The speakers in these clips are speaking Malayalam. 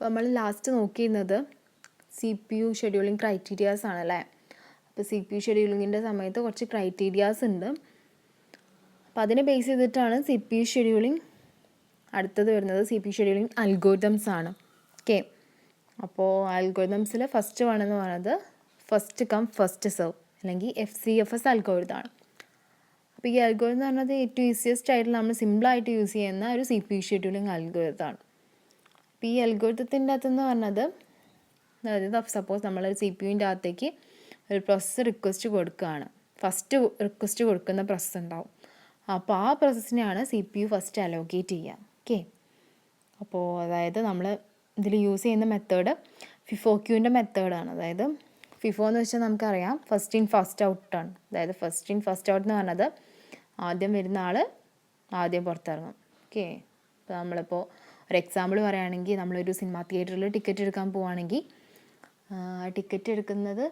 നമ്മൾ ലാസ്റ്റ് നോക്കിയിരുന്നത് CPU ഷെഡ്യൂളിംഗ് ക്രൈറ്റീരിയാസ് ആണല്ലേ. അപ്പോൾ CPU ഷെഡ്യൂളിങ്ങിൻ്റെ സമയത്ത് കുറച്ച് ക്രൈറ്റീരിയാസ് ഉണ്ട്. അപ്പോൾ അതിനെ ബേസ് ചെയ്തിട്ടാണ് CPU ഷെഡ്യൂളിംഗ് അടുത്തത് വരുന്നത്. CPU ഷെഡ്യൂളിംഗ് അൽഗോരിതംസ് ആണ്. ഓക്കെ, അപ്പോൾ അൽഗോരിതംസിൽ ഫസ്റ്റ് വൺ എന്ന് പറയുന്നത് ഫസ്റ്റ് കം ഫസ്റ്റ് സെർവ് അല്ലെങ്കിൽ FCFS അൽഗോരിതമാണ്. അപ്പോൾ ഈ അൽഗോരിതം എന്ന് പറഞ്ഞത് ഏറ്റവും ഈസിയസ്റ്റ് ആയിട്ട് നമ്മൾ സിമ്പിളായിട്ട് യൂസ് ചെയ്യുന്ന ഒരു CPU ഷെഡ്യൂളിംഗ് അൽഗോരിതമാണ്. അപ്പോൾ ഈ അൽഗോരിതത്തിൻ്റെ അകത്തെന്ന് പറഞ്ഞത്, അതായത് സപ്പോസ് നമ്മളൊരു CPUവിൻ്റെ അകത്തേക്ക് ഒരു പ്രോസസ്സ് റിക്വസ്റ്റ് കൊടുക്കുകയാണ്. ഫസ്റ്റ് റിക്വസ്റ്റ് കൊടുക്കുന്ന പ്രോസസ്സ് ഉണ്ടാവും. അപ്പോൾ ആ പ്രോസസ്സിനെയാണ് CPU ഫസ്റ്റ് അലോക്കേറ്റ് ചെയ്യുക. ഓക്കെ, അപ്പോൾ അതായത് നമ്മൾ ഇതിൽ യൂസ് ചെയ്യുന്ന മെത്തേഡ് ഫിഫോക്യൂവിൻ്റെ മെത്തേഡാണ്. അതായത് ഫിഫോ എന്ന് വെച്ചാൽ നമുക്കറിയാം ഫസ്റ്റ് ഇൻ ഫസ്റ്റ് ഔട്ടാണ്. അതായത് ഫസ്റ്റ് ഇൻ ഫസ്റ്റ് ഔട്ട് എന്ന് പറഞ്ഞത് ആദ്യം വരുന്ന ആൾ ആദ്യം പുറത്തിറങ്ങും. ഓക്കെ, ഇപ്പോൾ നമ്മളിപ്പോൾ ഒരു എക്സാമ്പിൾ പറയുകയാണെങ്കിൽ നമ്മളൊരു സിനിമ തിയേറ്ററിൽ ടിക്കറ്റ് എടുക്കാൻ പോവുകയാണെങ്കിൽ ടിക്കറ്റ് എടുക്കുന്നത്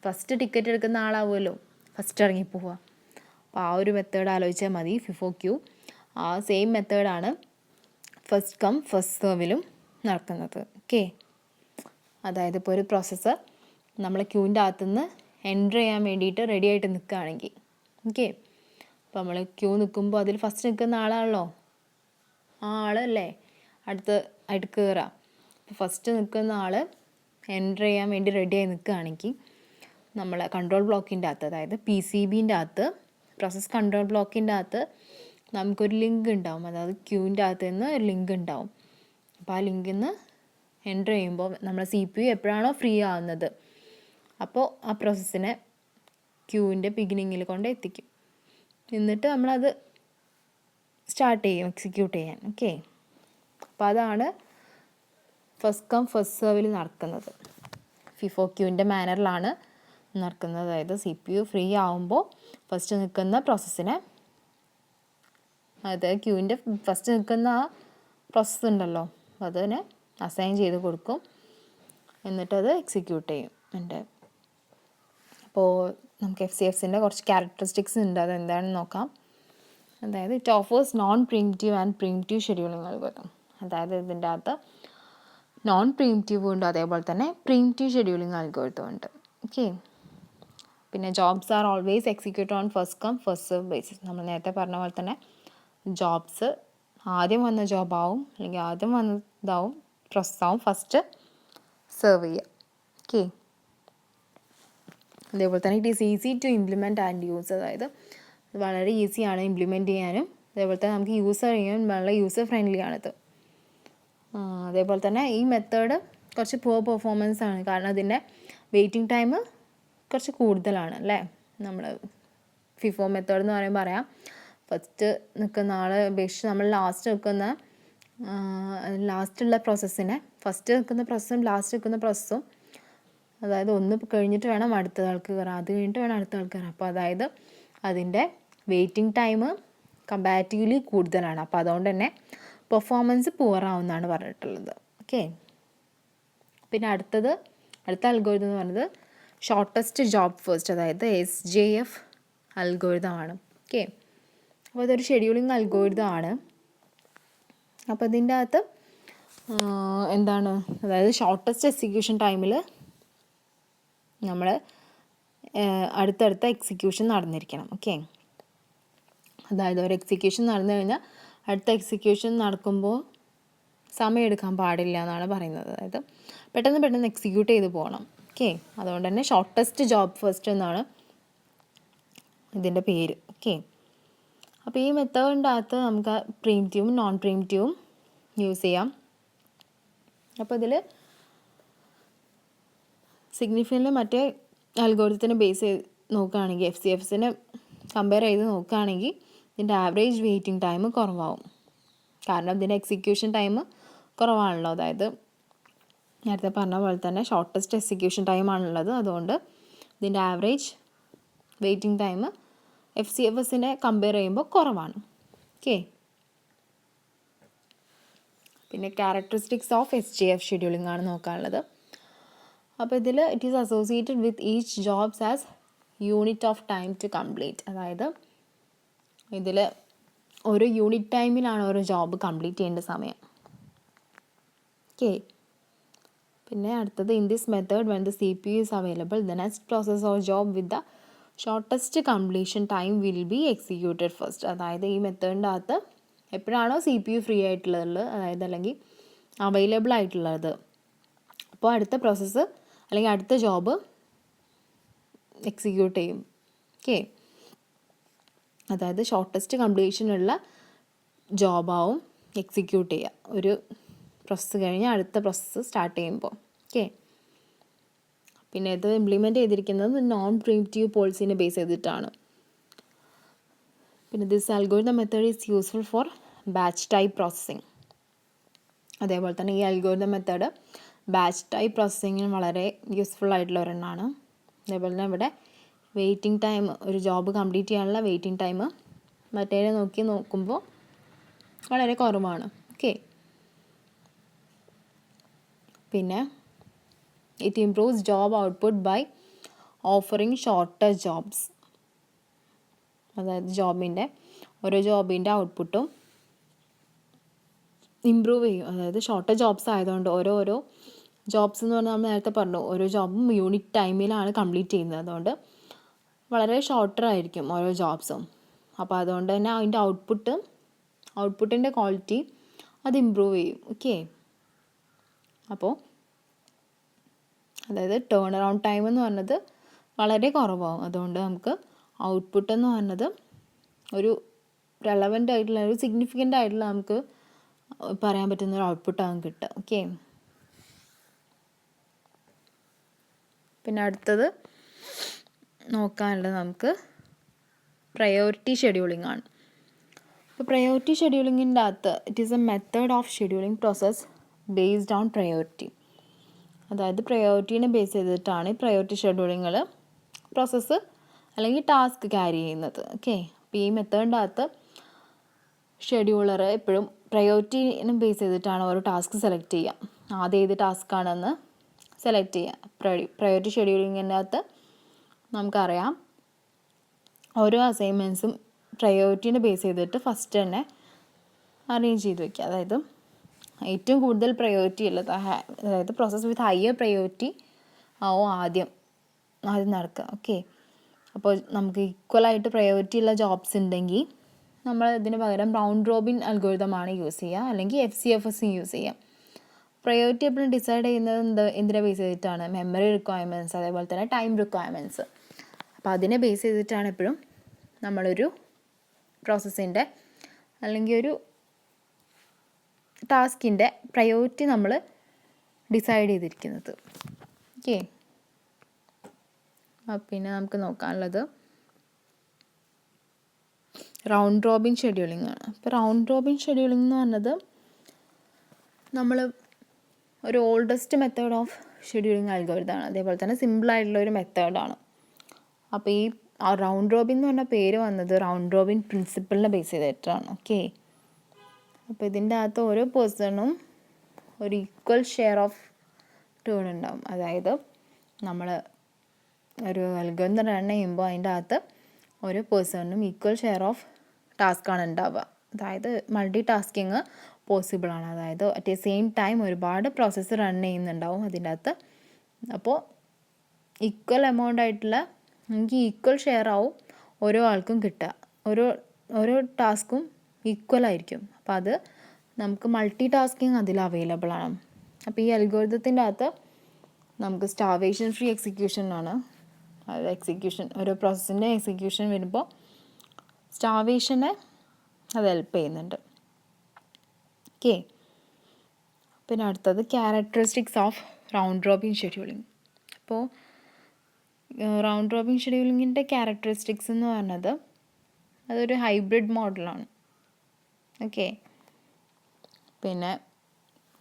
ഫസ്റ്റ് ടിക്കറ്റ് എടുക്കുന്ന ആളാവുമല്ലോ, ഫസ്റ്റ് ഇറങ്ങി പോവുക. അപ്പോൾ ആ ഒരു മെത്തേഡ് ആലോചിച്ചാൽ മതി ഫിഫോക്യൂ. ആ സെയിം മെത്തേഡാണ് ഫസ്റ്റ് കം ഫസ്റ്റ് സെർവിലും നടക്കുന്നത്. ഓക്കെ, അതായത് ഇപ്പോൾ ഒരു പ്രോസസ്സർ നമ്മൾ ക്യൂവിൻ്റെ അകത്തുനിന്ന് എൻ്റർ ചെയ്യാൻ വേണ്ടിയിട്ട് റെഡി ആയിട്ട് നിൽക്കുകയാണെങ്കിൽ, ഓക്കെ, അപ്പോൾ നമ്മൾ ക്യൂ നിൽക്കുമ്പോൾ അതിൽ ഫസ്റ്റ് നിൽക്കുന്ന ആളാണല്ലോ, ആ ആളല്ലേ ആയിട്ട് കയറുക. അപ്പോൾ ഫസ്റ്റ് നിൽക്കുന്ന ആൾ എൻ്റർ ചെയ്യാൻ വേണ്ടി റെഡിയായി നിൽക്കുകയാണെങ്കിൽ നമ്മൾ കൺട്രോൾ ബ്ലോക്കിൻ്റെ അകത്ത്, അതായത് PCBൻ്റെ അകത്ത്, പ്രോസസ് കൺട്രോൾ ബ്ലോക്കിൻ്റെ അകത്ത് നമുക്കൊരു ലിങ്ക് ഉണ്ടാവും. അതായത് ക്യൂവിൻ്റെ അകത്ത് നിന്ന് ഒരു ലിങ്ക് ഉണ്ടാവും. അപ്പോൾ ആ ലിങ്കിൽ നിന്ന് എൻ്റർ ചെയ്യുമ്പോൾ നമ്മുടെ CPU എപ്പോഴാണോ ഫ്രീ ആവുന്നത് അപ്പോൾ ആ പ്രോസസ്സിനെ ക്യൂവിൻ്റെ ബിഗിനിങ്ങിൽ കൊണ്ട് എത്തിക്കും. എന്നിട്ട് നമ്മളത് സ്റ്റാർട്ട് ചെയ്യും എക്സിക്യൂട്ട് ചെയ്യാൻ. ഓക്കെ, അപ്പോൾ അതാണ് ഫസ്റ്റ് കം ഫസ്റ്റ് സെർവിൽ നടക്കുന്നത്. ഫിഫോക്യൂവിൻ്റെ മാനറിലാണ് നടക്കുന്നത്. അതായത് CPU ഫ്രീ ആവുമ്പോൾ ഫസ്റ്റ് നിൽക്കുന്ന പ്രോസസ്സിനെ, അതായത് ക്യൂവിൻ്റെ ഫസ്റ്റ് നിൽക്കുന്ന ആ പ്രോസസ്സ് ഉണ്ടല്ലോ അതിനെ അസൈൻ ചെയ്ത് കൊടുക്കും. എന്നിട്ടത് എക്സിക്യൂട്ട് ചെയ്യും. അപ്പോൾ നമുക്ക് FCFSൻ്റെ കുറച്ച് ക്യാരക്ടറിസ്റ്റിക്സ് ഉണ്ട്, അതെന്താണെന്ന് നോക്കാം. അതായത് it offers non preemptive and preemptive scheduling algorithm. അതായത് ഇതിൻ്റെ അകത്ത് നോൺ പ്രീംപ്റ്റീവ് ഉണ്ട്, അതേപോലെ തന്നെ പ്രീംപ്റ്റീവ് ഷെഡ്യൂളിംഗ് അൽഗോരിതം ഉണ്ട്. ഓക്കെ, പിന്നെ jobs are always execute on first come first serve basis. നമ്മൾ നേരത്തെ പറഞ്ഞ പോലെ തന്നെ ജോബ്സ് ആദ്യം വന്ന ജോബാവും അല്ലെങ്കിൽ ആദ്യം വന്നതാവും പ്രോസസ്സാവും ഫസ്റ്റ് സെർവ് ചെയ്യുക. ഓക്കെ, അതേപോലെ തന്നെ it is easy to implement and use. അതായത് വളരെ ഈസിയാണ് ഇംപ്ലിമെൻറ്റ് ചെയ്യാനും, അതേപോലെ തന്നെ നമുക്ക് യൂസ് ചെയ്യാൻ വളരെ യൂസർ ഫ്രണ്ട്ലി ആണിത്. അതേപോലെ തന്നെ ഈ മെത്തേഡ് കുറച്ച് പുവർ പെർഫോമൻസ് ആണ്, കാരണം അതിൻ്റെ വെയിറ്റിംഗ് ടൈം കുറച്ച് കൂടുതലാണ് അല്ലേ. നമ്മൾ ഫിഫോ മെത്തേഡ് എന്ന് പറയുമ്പോൾ പറയാം ഫസ്റ്റ് നിൽക്കുന്ന ആൾ അപേക്ഷിച്ച് നമ്മൾ ലാസ്റ്റുള്ള പ്രോസസ്സിനെ, ഫസ്റ്റ് നിൽക്കുന്ന പ്രോസസ്സും ലാസ്റ്റ് നിൽക്കുന്ന പ്രോസസ്സും, അതായത് ഒന്ന് കഴിഞ്ഞിട്ട് വേണം അടുത്ത ആൾക്ക് കയറാം, അത് കഴിഞ്ഞിട്ട് വേണം അടുത്ത ആൾക്ക് കയറാം. അപ്പോൾ അതായത് അതിൻ്റെ വെയിറ്റിംഗ് ടൈം കമ്പാരിറ്റീവ്ലി കൂടുതലാണ്. അപ്പോൾ അതുകൊണ്ട് തന്നെ പെർഫോമൻസ് പുവറാവുമെന്നാണ് പറഞ്ഞിട്ടുള്ളത്. ഓക്കെ, പിന്നെ അടുത്ത അൽഗോരിതം എന്ന് പറയുന്നത് ഷോർട്ടസ്റ്റ് ജോബ് ഫസ്റ്റ്, അതായത് SJF അൽഗോരിതമാണ്. ഓക്കെ, അപ്പോൾ അതൊരു ഷെഡ്യൂളിംഗ് അൽഗോരിതമാണ്. അപ്പോൾ ഇതിൻ്റെ അകത്ത് എന്താണ്, അതായത് ഷോർട്ടസ്റ്റ് എക്സിക്യൂഷൻ ടൈമിൽ നമ്മൾ അടുത്തടുത്ത എക്സിക്യൂഷൻ നടന്നിരിക്കണം. ഓക്കെ, അതായത് ഒരു എക്സിക്യൂഷൻ നടന്നു കഴിഞ്ഞാൽ അടുത്ത എക്സിക്യൂഷൻ നടക്കുമ്പോൾ സമയം എടുക്കാൻ പാടില്ല എന്നാണ് പറയുന്നത്. അതായത് പെട്ടെന്ന് എക്സിക്യൂട്ട് ചെയ്ത് പോകണം. ഓക്കെ, അതുകൊണ്ട് തന്നെ ഷോർട്ടസ്റ്റ് ജോബ് ഫസ്റ്റ് എന്നാണ് ഇതിൻ്റെ പേര്. ഓക്കെ, അപ്പോൾ ഈ മെത്തേഡിൻ്റെ അകത്ത് നമുക്ക് പ്രീംപ്റ്റീവും നോൺ പ്രീംപ്റ്റീവും യൂസ് ചെയ്യാം. അപ്പോൾ ഇതിൽ സിഗ്നിഫിക്കൻ്റ് മറ്റേ അൽഗോരിതത്തിനെ ബേസ് ചെയ്ത് നോക്കുകയാണെങ്കിൽ, FCFSനെ കമ്പയർ ചെയ്ത് നോക്കുകയാണെങ്കിൽ ഇതിൻ്റെ ആവറേജ് വെയിറ്റിംഗ് ടൈം കുറവാകും. കാരണം ഇതിൻ്റെ എക്സിക്യൂഷൻ ടൈം കുറവാണല്ലോ. അതായത് നേരത്തെ പറഞ്ഞ പോലെ തന്നെ ഷോർട്ടസ്റ്റ് എക്സിക്യൂഷൻ ടൈമാണുള്ളത്. അതുകൊണ്ട് ഇതിൻ്റെ ആവറേജ് വെയിറ്റിംഗ് ടൈം FCFSനെ കമ്പയർ ചെയ്യുമ്പോൾ കുറവാണ്. ഓക്കെ, പിന്നെ ക്യാരക്ടറിസ്റ്റിക്സ് ഓഫ് SJF ഷെഡ്യൂളിംഗ് ആണ് നോക്കാനുള്ളത്. അപ്പോൾ ഇതിൽ it is associated with each jobs as unit of time to complete. അതായത് ഇതിൽ ഒരു യൂണിറ്റ് ടൈമിലാണ് ഒരു ജോബ് കംപ്ലീറ്റ് ചെയ്യേണ്ട സമയം. ഓക്കെ. പിന്നെ അടുത്തത് in this method when the CPU is available the next process or job with the shortest completion time will be executed first. അതായത് ഈ മെത്തേഡിൻ്റെ അകത്ത് എപ്പോഴാണോ CPU ഫ്രീ ആയിട്ടുള്ളത്, അതായത് അല്ലെങ്കിൽ അവൈലബിൾ ആയിട്ടുള്ളത്, അപ്പോൾ അടുത്ത പ്രോസസ്സ് അല്ലെങ്കിൽ അടുത്ത ജോബ് എക്സിക്യൂട്ട് ചെയ്യും. ഓക്കെ. അതായത് ഷോർട്ടസ്റ്റ് കംപ്ലീഷനുള്ള ജോബാവും എക്സിക്യൂട്ട് ചെയ്യുക ഒരു പ്രോസസ്സ് കഴിഞ്ഞ് അടുത്ത പ്രോസസ്സ് സ്റ്റാർട്ട് ചെയ്യുമ്പോൾ. ഓക്കെ. പിന്നെ ഇത് ഇംപ്ലിമെൻറ്റ് ചെയ്തിരിക്കുന്നത് നോൺ പ്രീംപ്റ്റീവ് പോളിസീനെ ബേസ് ചെയ്തിട്ടാണ്. പിന്നെ this algorithm method is useful for batch type processing. അതേപോലെ തന്നെ ഈ അൽഗോരിതം മെത്തേഡ് ബാച്ച് ടൈപ്പ് പ്രോസസ്സിങ്ങിന് വളരെ യൂസ്ഫുൾ ആയിട്ടുള്ള ഒരെണ്ണമാണ്. അതേപോലെ തന്നെ ഇവിടെ വെയിറ്റിംഗ് ടൈം, ഒരു ജോബ് കംപ്ലീറ്റ് ചെയ്യാനുള്ള വെയിറ്റിംഗ് ടൈം മറ്റേനെ നോക്കുമ്പോൾ വളരെ കുറവാണ്. ഓക്കെ. പിന്നെ it improves job output by offering shorter jobs. അതായത് ഓരോ ജോബിൻ്റെ ഔട്ട്പുട്ടും ഇമ്പ്രൂവ് ചെയ്യും. അതായത് ഷോർട്ടർ ജോബ്സ് ആയതുകൊണ്ട് ഓരോ ജോബ്സ് എന്ന് പറഞ്ഞാൽ നമ്മൾ നേരത്തെ പറഞ്ഞു ഓരോ ജോബും യൂണിറ്റ് ടൈമിലാണ് കംപ്ലീറ്റ് ചെയ്യുന്നത്. അതുകൊണ്ട് വളരെ ഷോർട്ടർ ആയിരിക്കും ഓരോ ജോബ്സും. അപ്പോൾ അതുകൊണ്ട് തന്നെ അതിൻ്റെ ഔട്ട്പുട്ടിൻ്റെ ക്വാളിറ്റി അത് ഇമ്പ്രൂവ് ചെയ്യും. ഓക്കെ. അപ്പോൾ അതായത് ടേൺ അറൗണ്ട് ടൈം എന്ന് പറഞ്ഞത് വളരെ കുറവാകും. അതുകൊണ്ട് നമുക്ക് ഔട്ട്പുട്ട് എന്ന് പറഞ്ഞത് ഒരു റെലവൻ്റ് ആയിട്ടുള്ള ഒരു സിഗ്നിഫിക്കൻ്റ് ആയിട്ടുള്ള നമുക്ക് പറയാൻ പറ്റുന്ന ഒരു ഔട്ട്പുട്ടാകും കിട്ടുക. ഓക്കെ. പിന്നെ അടുത്തത് നോക്കാനുള്ളത് നമുക്ക് പ്രയോറിറ്റി ഷെഡ്യൂളിംഗ് ആണ്. അപ്പോൾ പ്രയോറിറ്റി ഷെഡ്യൂളിങ്ങിൻ്റെ അകത്ത് it is A method of scheduling process based on priority. അതായത് പ്രയോറിറ്റീനെ ബേസ് ചെയ്തിട്ടാണ് ഈ പ്രയോറിറ്റി ഷെഡ്യൂളിങ്ങൾ പ്രോസസ്സ് അല്ലെങ്കിൽ ടാസ്ക് ക്യാരി ചെയ്യുന്നത്. ഓക്കെ. അപ്പോൾ ഈ മെത്തേഡിൻ്റെ അകത്ത് ഷെഡ്യൂളർ എപ്പോഴും പ്രയോറിറ്റീനെ ബേസ് ചെയ്തിട്ടാണ് ഓരോ ടാസ്ക് സെലക്ട് ചെയ്യുക. ആദ്യം ഏത് ടാസ്ക്കാണെന്ന് സെലക്ട് ചെയ്യുക. പ്രയോറിറ്റി ഷെഡ്യൂളിങ്ങിൻ്റെ അകത്ത് നമുക്കറിയാം ഓരോ അസൈൻമെൻറ്റ്സും പ്രയോറിറ്റീനെ ബേസ് ചെയ്തിട്ട് ഫസ്റ്റ് തന്നെ അറേഞ്ച് ചെയ്ത് വയ്ക്കുക. അതായത് ഏറ്റവും കൂടുതൽ പ്രയോറിറ്റി ഉള്ളത്, അതായത് പ്രോസസ്സ് വിത്ത് ഹയർ പ്രയോറിറ്റി ആവും ആദ്യം നടക്കുക. ഓക്കെ. അപ്പോൾ നമുക്ക് ഈക്വലായിട്ട് പ്രയോറിറ്റി ഉള്ള ജോബ്സ് ഉണ്ടെങ്കിൽ നമ്മൾ ഇതിന് പകരം റൗണ്ട് റോബിൻ അൽഗോരിതമാണ് യൂസ് ചെയ്യുക, അല്ലെങ്കിൽ FCFS യൂസ് ചെയ്യുക. പ്രയോറിറ്റി എപ്പോഴും ഡിസൈഡ് ചെയ്യുന്നത് എന്തിനെ ബേസ് ചെയ്തിട്ടാണ്? മെമ്മറി റിക്വയർമെൻറ്റ്സ്, അതേപോലെ തന്നെ ടൈം റിക്വയർമെൻറ്റ്സ്. അപ്പോൾ അതിനെ ബേസ് ചെയ്തിട്ടാണ് എപ്പോഴും നമ്മളൊരു പ്രോസസ്സിൻ്റെ അല്ലെങ്കിൽ ഒരു ടാസ്കിൻ്റെ പ്രയോറിറ്റി നമ്മൾ ഡിസൈഡ് ചെയ്തിരിക്കുന്നത്. ഓക്കെ. പിന്നെ നമുക്ക് നോക്കാനുള്ളത് റൗണ്ട് റോബിൻ ഷെഡ്യൂളിംഗ് ആണ്. അപ്പോൾ റൗണ്ട് റോബിൻ ഷെഡ്യൂളിംഗ് എന്ന് പറഞ്ഞത് നമ്മൾ ഒരു ഓൾഡസ്റ്റ് മെത്തേഡ് ഓഫ് ഷെഡ്യൂളിംഗ് അൽഗോരിതമാണ്. അതേപോലെ തന്നെ സിമ്പിളായിട്ടുള്ള ഒരു മെത്തേഡാണ്. അപ്പോൾ ഈ റൗണ്ട് റോബിൻ എന്ന് പറഞ്ഞ പേര് വന്നത് റൗണ്ട് റോബിൻ പ്രിൻസിപ്പിളിനെ ബേസ് ചെയ്തിട്ടാണ്. ഓക്കെ. അപ്പോൾ ഇതിൻ്റെ അകത്ത് ഓരോ പേഴ്സണും ഒരു ഈക്വൽ ഷെയർ ഓഫ് ടേൺ ഉണ്ടാവും. അതായത് നമ്മൾ ഒരു അൽഗോരിതം റൺ ചെയ്യുമ്പോൾ അതിൻ്റെ അകത്ത് ഓരോ പേഴ്സണിനും ഈക്വൽ ഷെയർ ഓഫ് ടാസ്ക്കാണ് ഉണ്ടാവുക. അതായത് മൾട്ടി ടാസ്കിങ് പോസിബിളാണ്. അതായത് അറ്റ് എ സെയിം ടൈം ഒരുപാട് പ്രോസസ്സ് റൺ ചെയ്യുന്നുണ്ടാവും അതിൻ്റെ അകത്ത്. അപ്പോൾ ഈക്വൽ എമൗണ്ട് ആയിട്ടുള്ള എനിക്ക് ഈക്വൽ ഷെയർ ആവും ഓരോ ആൾക്കും കിട്ടുക. ഓരോ ടാസ്കും ഈക്വൽ ആയിരിക്കും. അപ്പോൾ അത് നമുക്ക് മൾട്ടി ടാസ്കിങ് അതിൽ അവൈലബിൾ ആണ്. അപ്പോൾ ഈ അൽഗോരിതത്തിൻ്റെ അകത്ത് നമുക്ക് സ്റ്റാർവേഷൻ ഫ്രീ എക്സിക്യൂഷൻ ആണ്. അത് ഓരോ പ്രോസസ്സിൻ്റെ എക്സിക്യൂഷൻ വരുമ്പോൾ സ്റ്റാർവേഷനെ അത് ഹെൽപ്പ് ചെയ്യുന്നുണ്ട്. ഓക്കെ. പിന്നെ അടുത്തത് characteristics of round Robin scheduling. അപ്പോൾ റൗണ്ട് റോബിൻ ഷെഡ്യൂളിങ്ങിൻ്റെ ക്യാരക്ടറിസ്റ്റിക്സ് എന്ന് പറഞ്ഞത് അതൊരു ഹൈബ്രിഡ് മോഡലാണ്. ഓക്കെ. പിന്നെ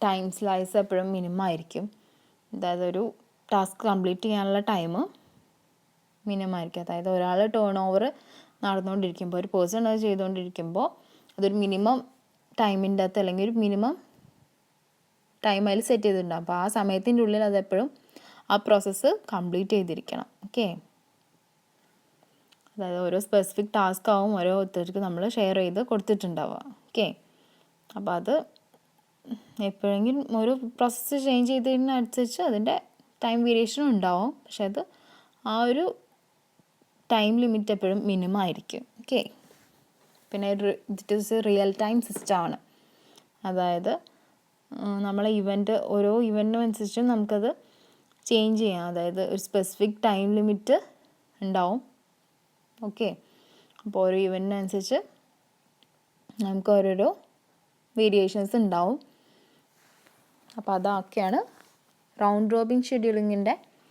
ടൈം സ്ലൈസ് എപ്പോഴും മിനിമം ആയിരിക്കും. അതായത് ഒരു ടാസ്ക് കംപ്ലീറ്റ് ചെയ്യാനുള്ള ടൈം മിനിമം ആയിരിക്കും. അതായത് ഒരാൾ ടേൺ ഓവർ നടന്നുകൊണ്ടിരിക്കുമ്പോൾ, ഒരു പേഴ്സൺ അത് ചെയ്തുകൊണ്ടിരിക്കുമ്പോൾ അതൊരു മിനിമം ടൈമിൻ്റെ അകത്ത് അല്ലെങ്കിൽ ഒരു മിനിമം ടൈം അതിൽ സെറ്റ് ചെയ്തിട്ടുണ്ടാകും. അപ്പോൾ ആ സമയത്തിൻ്റെ ഉള്ളിൽ അതെപ്പോഴും ആ പ്രോസസ്സ് കംപ്ലീറ്റ് ചെയ്തിരിക്കണം. ഓക്കെ. അതായത് ഓരോ സ്പെസിഫിക് ടാസ്ക് ആവും ഓരോരുത്തർക്ക് നമ്മൾ ഷെയർ ചെയ്ത് കൊടുത്തിട്ടുണ്ടാവുക. ഓക്കെ. അപ്പോൾ അത് എപ്പോഴെങ്കിലും ഒരു പ്രോസസ്സ് ചേഞ്ച് ചെയ്തതിനനുസരിച്ച് അതിൻ്റെ ടൈം വേരിയേഷനും ഉണ്ടാവും. പക്ഷെ അത് ആ ഒരു ടൈം ലിമിറ്റ് എപ്പോഴും മിനിമം ആയിരിക്കും. ഓക്കെ. പിന്നെ it is A real time സിസ്റ്റമാണ്. അതായത് നമ്മളെ ഓരോ ഇവൻറ്റിനും അനുസരിച്ചും നമുക്കത് ചേഞ്ച് ചെയ്യാം. അതായത് ഒരു സ്പെസിഫിക് ടൈം ലിമിറ്റ് ഉണ്ടാവും. ഓക്കെ. അപ്പോൾ ഓരോ ഇവൻറ്റിനനുസരിച്ച് നമുക്ക് ഓരോരോ വേരിയേഷൻസ് ഉണ്ടാവും. അപ്പോൾ അതൊക്കെയാണ് റൗണ്ട് റോബിൻ ഷെഡ്യൂളിങ്ങിൻ്റെ